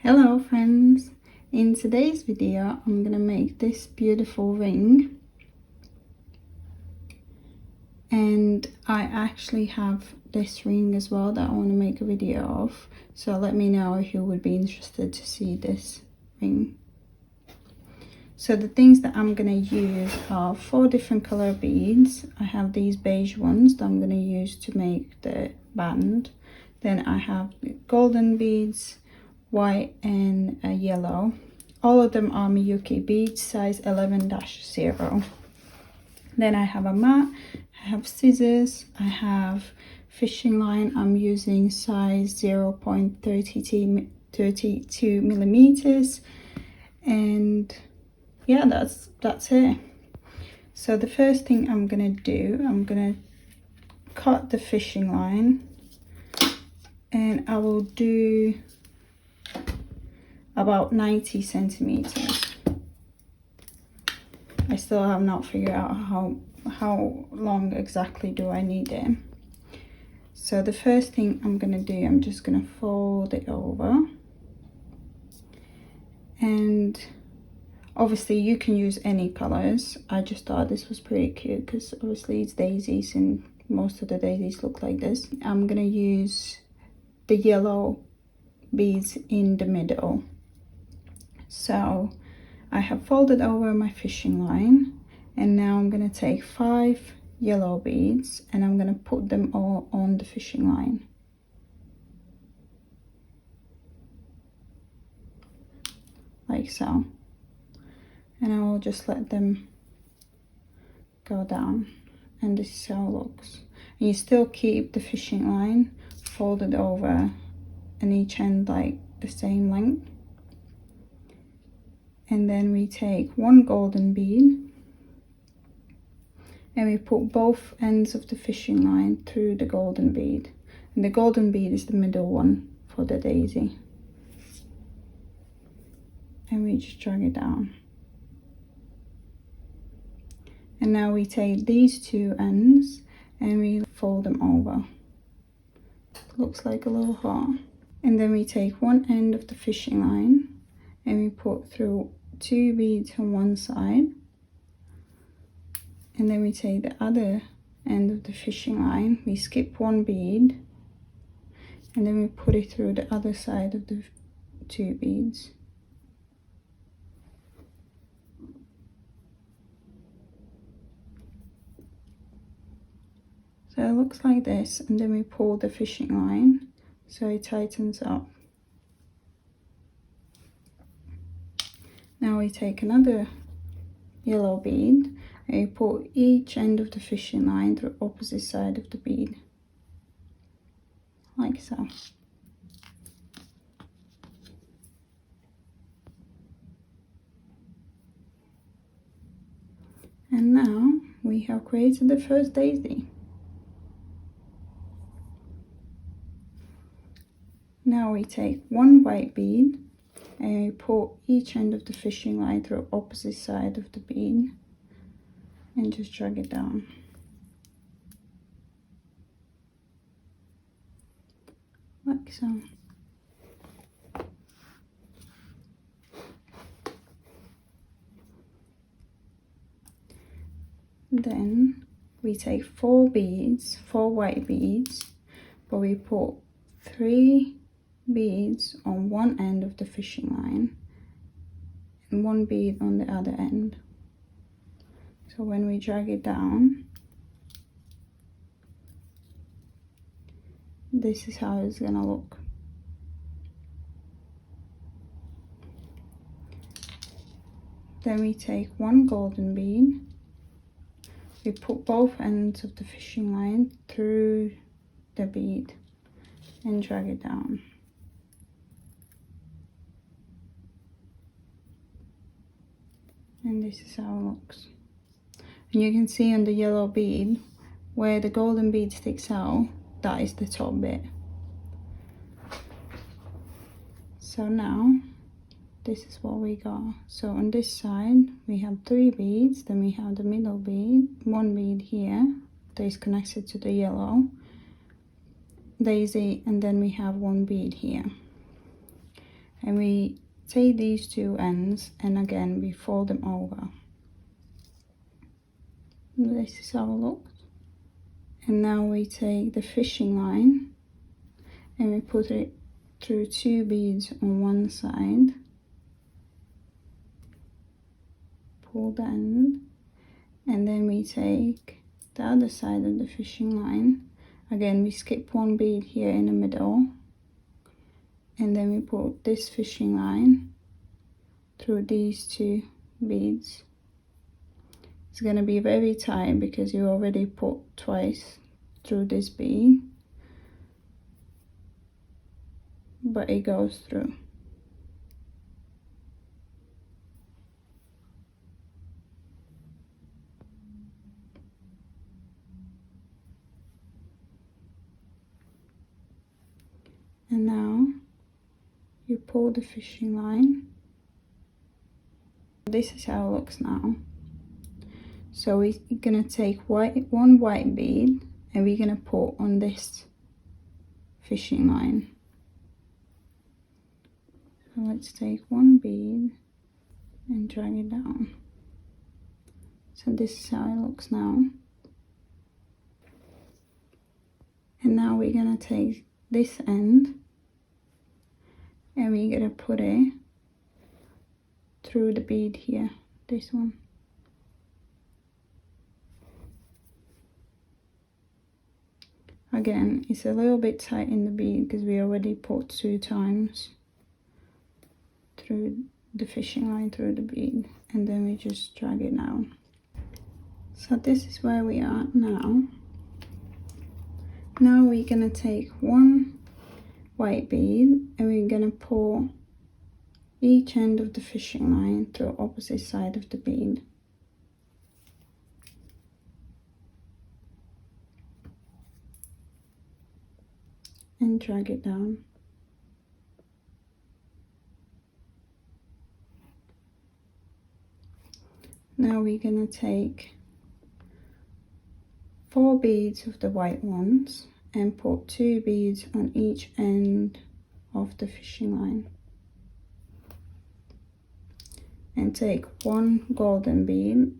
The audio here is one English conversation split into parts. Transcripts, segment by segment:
Hello friends, in today's video I'm gonna make this beautiful ring, and I actually have this ring as well that I want to make a video of, so let me know if you would be interested to see this ring. So the things that I'm gonna use are 4 different color beads. I have these beige ones that I'm gonna use to make the band. Then I have golden beads, white and yellow. All of them are Miyuki beads, size 11-0. Then I have a mat, I have scissors, I have fishing line. I'm using size 0.32 millimeters, and yeah, that's it. So the first thing I'm gonna do, I'm gonna cut the fishing line, and I will do about 90 centimeters. I still have not figured out how long exactly do I need it. So the first thing I'm gonna do, I'm just gonna fold it over, and obviously you can use any colors. I just thought this was pretty cute because obviously it's daisies and most of the daisies look like this. I'm gonna use the yellow beads in the middle. So I have folded over my fishing line, and now I'm gonna take 5 yellow beads and I'm gonna put them all on the fishing line. Like so. And I will just let them go down, and this is how it looks. And you still keep the fishing line folded over and each end like the same length. And then we take 1 golden bead and we put both ends of the fishing line through the golden bead, and the golden bead is the middle one for the daisy, and we just drag it down. And now we take these 2 ends and we fold them over. Looks like a little heart. And then we take 1 end of the fishing line and we put through 2 beads on one side, and then we take the other end of the fishing line, we skip 1 bead, and then we put it through the other side of the 2 beads. So it looks like this, and then we pull the fishing line so it tightens up. Now we take another yellow bead and we put each end of the fishing line to the opposite side of the bead, like so. And now we have created the first daisy. Now we take 1 white bead and we pull each end of the fishing line through opposite side of the bead and just drag it down. Like so. Then we take 4 beads, 4 white beads, but we put 3 beads on one end of the fishing line and 1 bead on the other end. So when we drag it down, this is how it's gonna look. Then we take 1 golden bead, we put both ends of the fishing line through the bead and drag it down. And this is how it looks. And you can see on the yellow bead where the golden bead sticks out, that is the top bit. So now this is what we got. So on this side we have 3 beads, then we have the middle bead, 1 bead here that is connected to the yellow daisy, and then we have 1 bead here. and we take these two ends and again we fold them over. This is how it looks. And now we take the fishing line and we put it through 2 beads on one side, pull the end, and then we take the other side of the fishing line. Again, we skip 1 bead here in the middle, and then we put this fishing line through these 2 beads. It's going to be very tight because you already put twice through this bead, but it goes through. And now you pull the fishing line. This is how it looks now. So we're gonna take one white bead and we're gonna put on this fishing line. So let's take 1 bead and drag it down. So this is how it looks now. And now we're gonna take this end and we're gonna put it through the bead here, this one. Again, it's a little bit tight in the bead because we already put 2 times through the fishing line through the bead, and then we just drag it down. So this is where we are now. Now we're gonna take 1 white bead and we're gonna pull each end of the fishing line through opposite side of the bead. And drag it down. Now we're gonna take 4 beads of the white ones and put 2 beads on each end of the fishing line. And take 1 golden bead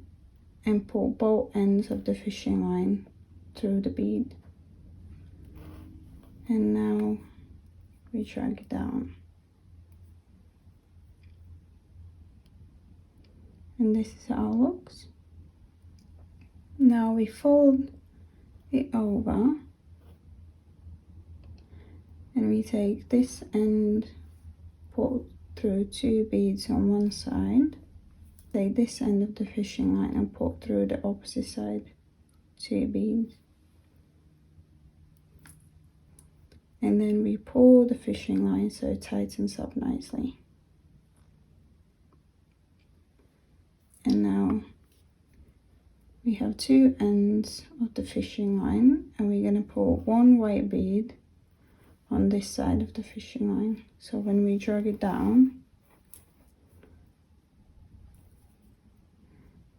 and pull both ends of the fishing line through the bead. And now we drag it down. And this is how it looks. Now we fold it over and we take this end, put through 2 beads on one side, take this end of the fishing line and put through the opposite side 2 beads, and then we pull the fishing line so it tightens up nicely. And now we have 2 ends of the fishing line and we're going to put 1 white bead on this side of the fishing line. So when we drag it down,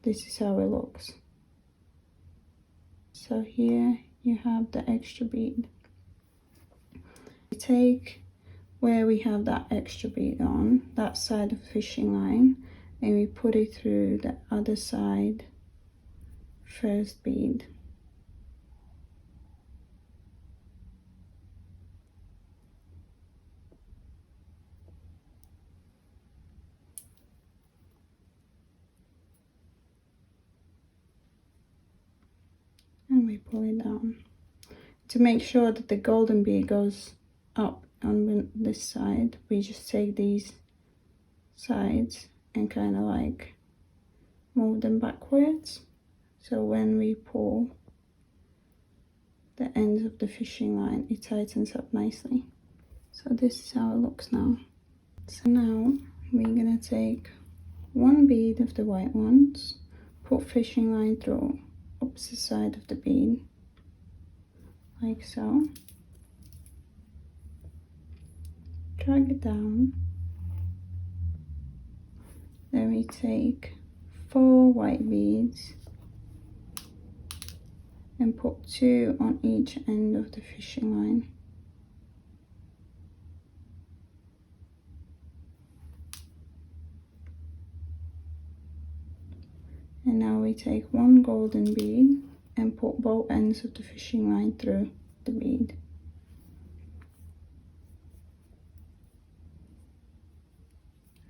this is how it looks. So here you have the extra bead. We take where we have that extra bead on, that side of the fishing line, and we put it through the other side first bead. And we pull it down. To make sure that the golden bead goes up on this side, we just take these sides and kind of like move them backwards. So when we pull the ends of the fishing line, it tightens up nicely. So this is how it looks now. So now we're gonna take 1 bead of the white ones, put fishing line through opposite side of the bead, like so. Drag it down. Then we take 4 white beads and put 2 on each end of the fishing line. And now we take one golden bead and put both ends of the fishing line through the bead.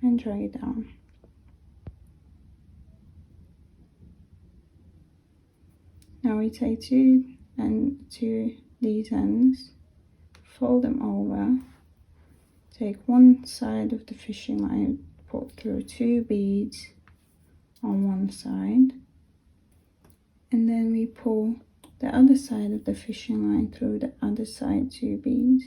And drag it down. Now we take these ends, fold them over, take one side of the fishing line, put through 2 beads on one side, and then we pull the other side of the fishing line through the other side 2 beads.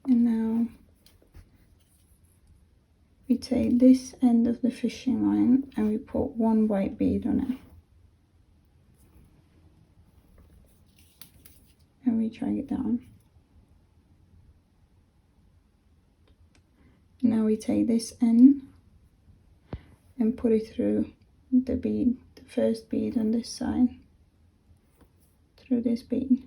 And now we take this end of the fishing line and we put 1 white bead on it. And we drag it down. Now we take this end and put it through the bead, the first bead on this side, through this bead.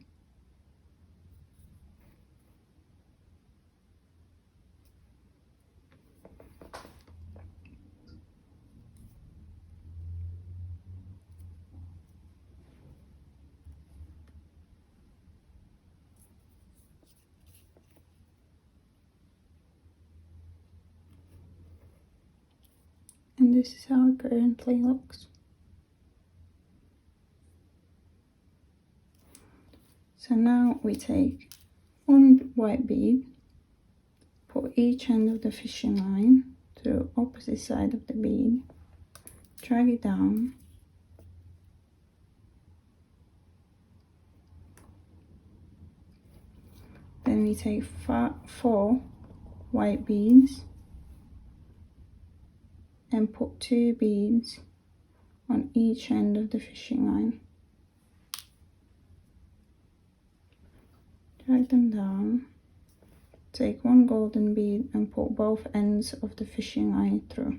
And this is how it currently looks. So now we take 1 white bead, put each end of the fishing line through opposite side of the bead, drag it down, then we take 4 white beads and put 2 beads on each end of the fishing line. Drag them down, take 1 golden bead and put both ends of the fishing line through.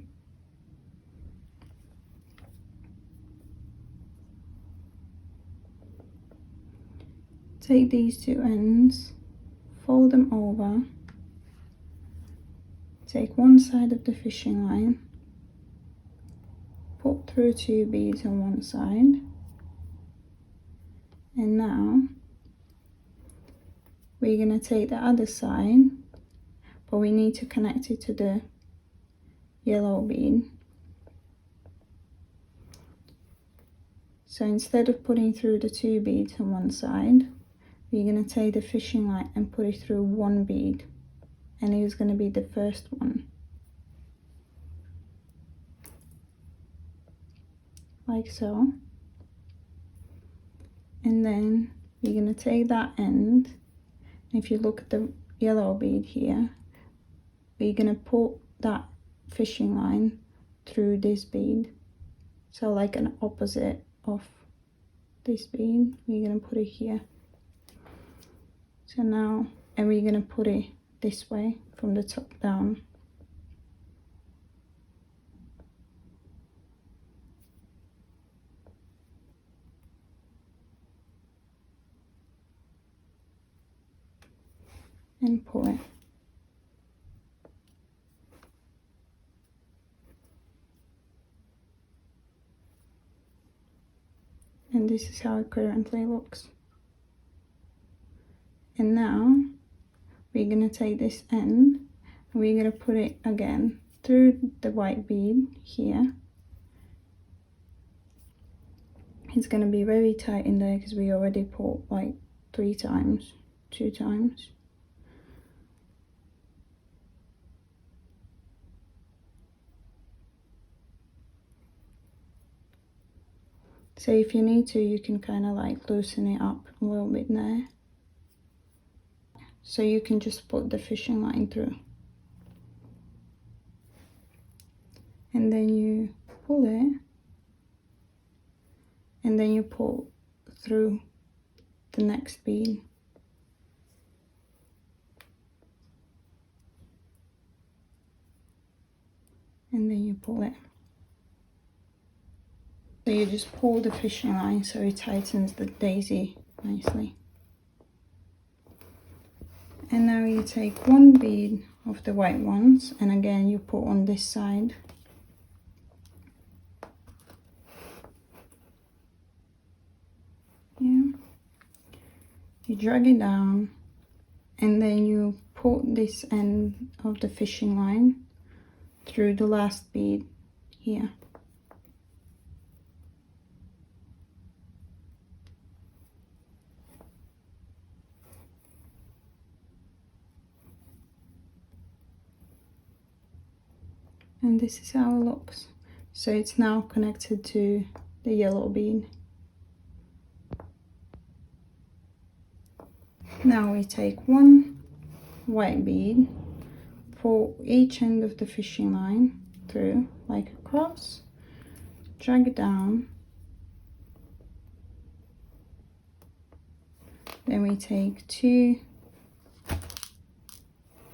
Take these 2 ends, fold them over, take one side of the fishing line, put through 2 beads on one side, and now we're going to take the other side, but we need to connect it to the yellow bead. So instead of putting through the 2 beads on one side, we're going to take the fishing line and put it through 1 bead, and it is going to be the first one, like so. And then we're going to take that end. If you look at the yellow bead here, we're going to put that fishing line through this bead, so like an opposite of this bead, we're going to put it here. So now, and we're going to put it this way from the top down. And pull it. And this is how it currently looks. And now we're going to take this end and we're going to put it again through the white bead here. It's going to be very tight in there because we already put like 2 times. So if you need to, you can kind of like loosen it up a little bit there. So you can just put the fishing line through. And then you pull it. And then you pull through the next bead. And then you pull it. So you just pull the fishing line so it tightens the daisy nicely. And now you take one bead of the white ones, and again you put on this side. Yeah. You drag it down, and then you put this end of the fishing line through the last bead here. And this is how it looks. So it's now connected to the yellow bead. Now we take one white bead, pull each end of the fishing line through like a cross, drag it down. Then we take two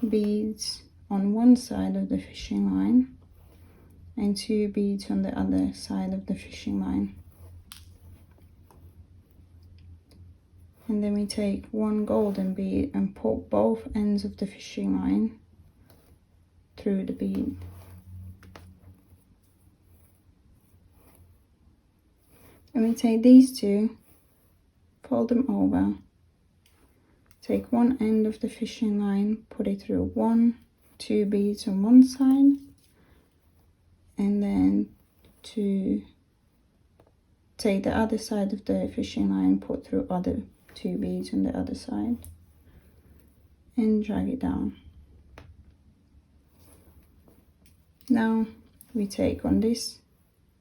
beads on one side of the fishing line and two beads on the other side of the fishing line. And then we take one golden bead and put both ends of the fishing line through the bead. And we take these two, fold them over, take one end of the fishing line, put it through two beads on one side, and then to take the other side of the fishing line, put through other two beads on the other side, and drag it down. Now we take on this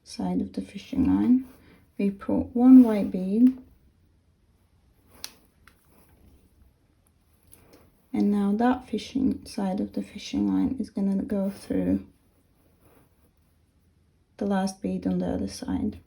side of the fishing line, we put one white bead, and now that fishing side of the fishing line is going to go through the last bead on the other side.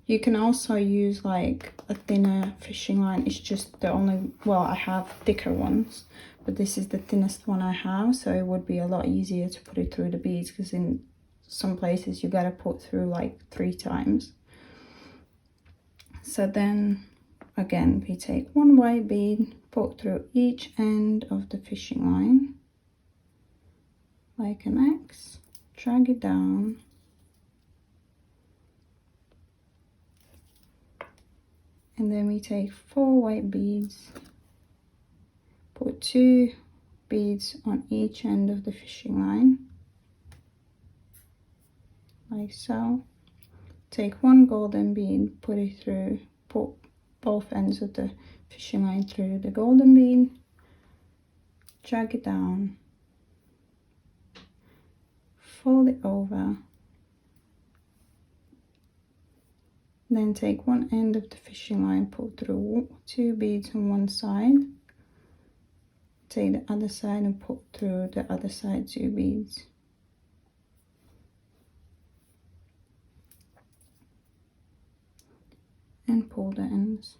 You can also use like a thinner fishing line. It's just the only, well, I have thicker ones, but this is the thinnest one I have, so it would be a lot easier to put it through the beads, because in some places you gotta put through like 3 times. So then again we take one white bead, put through each end of the fishing line like an X, drag it down, and then we take 4 white beads, put 2 beads on each end of the fishing line like so, take one golden bead, put it through, put both ends of the fishing line through the golden bead, drag it down, fold it over, then take one end of the fishing line, put through 2 beads on one side, take the other side and put through the other side 2 beads. And pull the ends.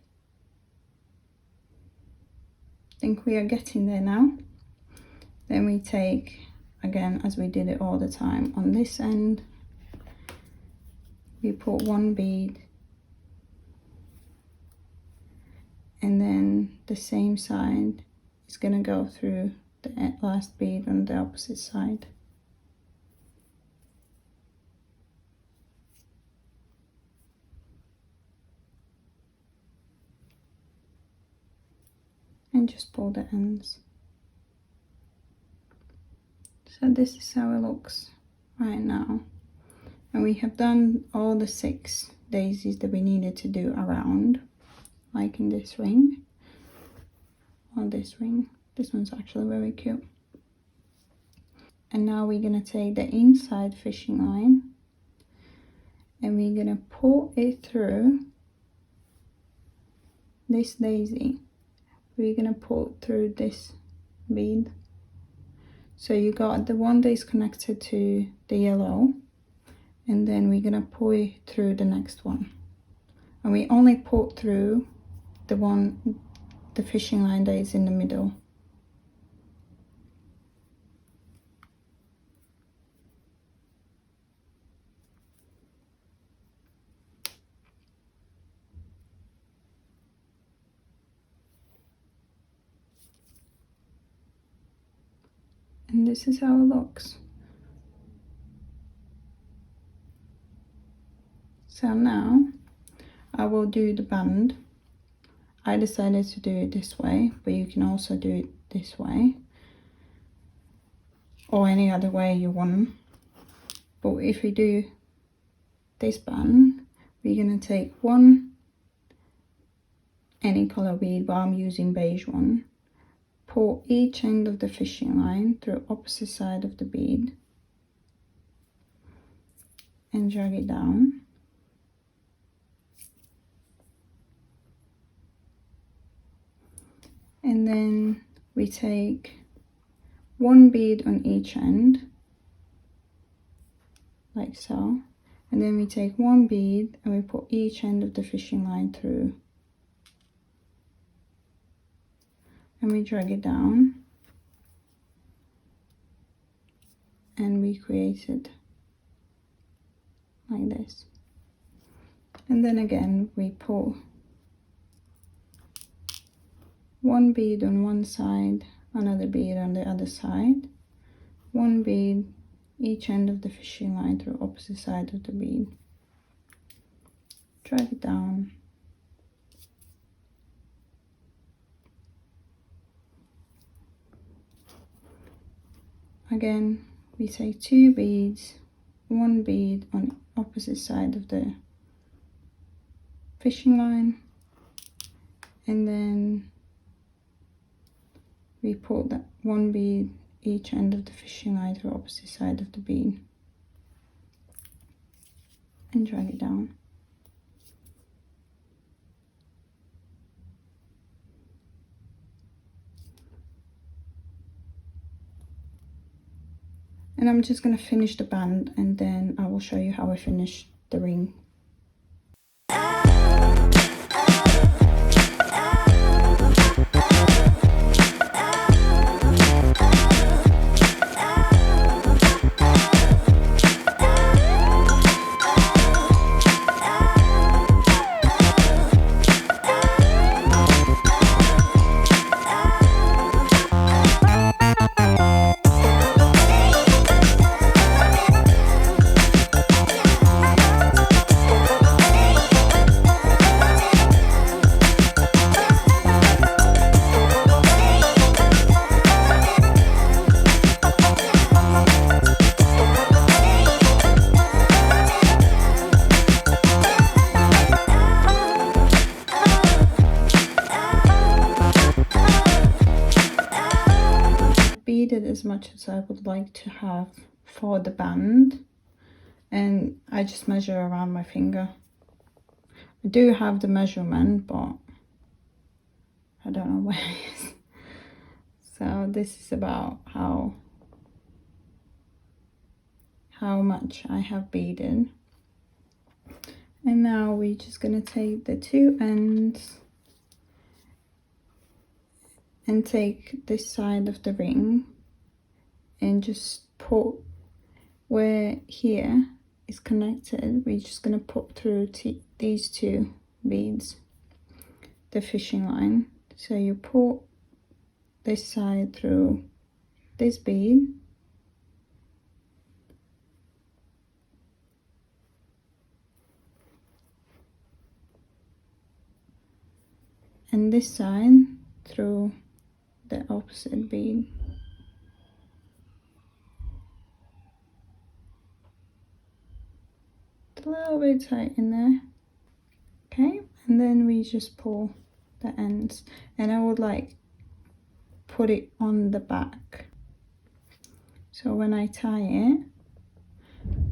I think we are getting there now. Then we take, again, as we did it all the time, on this end, we put 1 bead, and then the same side is going to go through the last bead on the opposite side. And just pull the ends. So this is how it looks right now. And we have done all the 6 daisies that we needed to do around, like in this ring, or this ring. This one's actually very cute. And now we're gonna take the inside fishing line and we're gonna pull it through this daisy. We're gonna pull through this bead. So you got the one that is connected to the yellow, and then we're gonna pull it through the next one. And we only pull through the fishing line that is in the middle. And this is how it looks. So now I will do the band. I decided to do it this way, but you can also do it this way or any other way you want. But if we do this band, we're gonna take any color bead, but I'm using beige one. Pull each end of the fishing line through opposite side of the bead and drag it down. And then we take one bead on each end, like so. And then we take one bead and we put each end of the fishing line through. And we drag it down. And we create it like this. And then again, we pull one bead on one side, another bead on the other side, one bead each end of the fishing line through opposite side of the bead, drag it down, again we take two beads, one bead on opposite side of the fishing line, and then we put that one bead each end of the fishing line through opposite side of the bead and drag it down. And I'm just going to finish the band and then I will show you how I finish the ring. As much as I would like to have for the band, and I just measure around my finger. I do have the measurement, but I don't know where it is. So this is about how much I have beaded. And now we're just gonna take the two ends and take this side of the ring and just put where here is connected. We're just going to put through these two beads the fishing line. So you put this side through this bead, and this side through the opposite bead. A little bit tight in there, okay, and then we just pull the ends, and I would like put it on the back, so when I tie it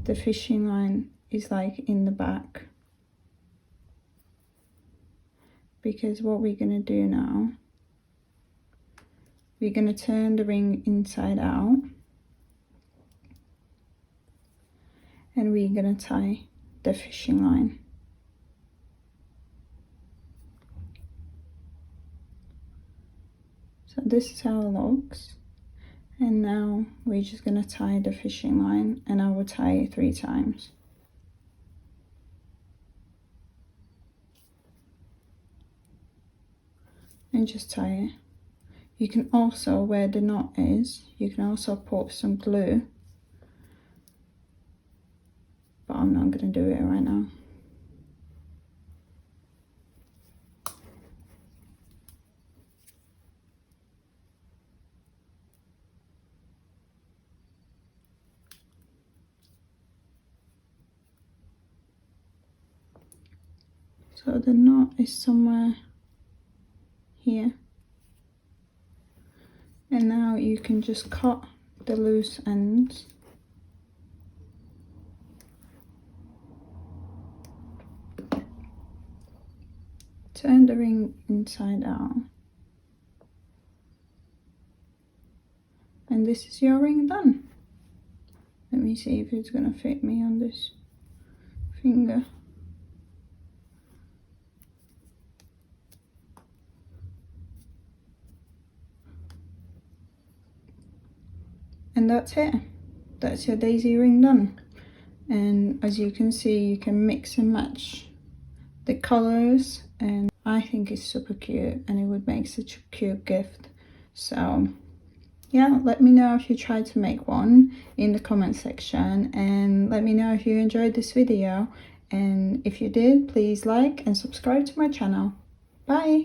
the fishing line is like in the back, because what we're gonna do now, we're gonna turn the ring inside out and we're gonna tie the fishing line. So this is how it looks. And now we're just going to tie the fishing line, and I will tie it 3 times. And just tie it. You can also, where the knot is, you can also put some glue. But I'm not going to do it right now. So the knot is somewhere here. And now you can just cut the loose ends. Turn the ring inside out. And this is your ring done. Let me see if it's gonna fit me on this finger. And that's it. That's your daisy ring done. And as you can see, you can mix and match the colors, and I think it's super cute and it would make such a cute gift. So yeah, let me know if you tried to make one in the comment section, and let me know if you enjoyed this video, and if you did, please like and subscribe to my channel. Bye.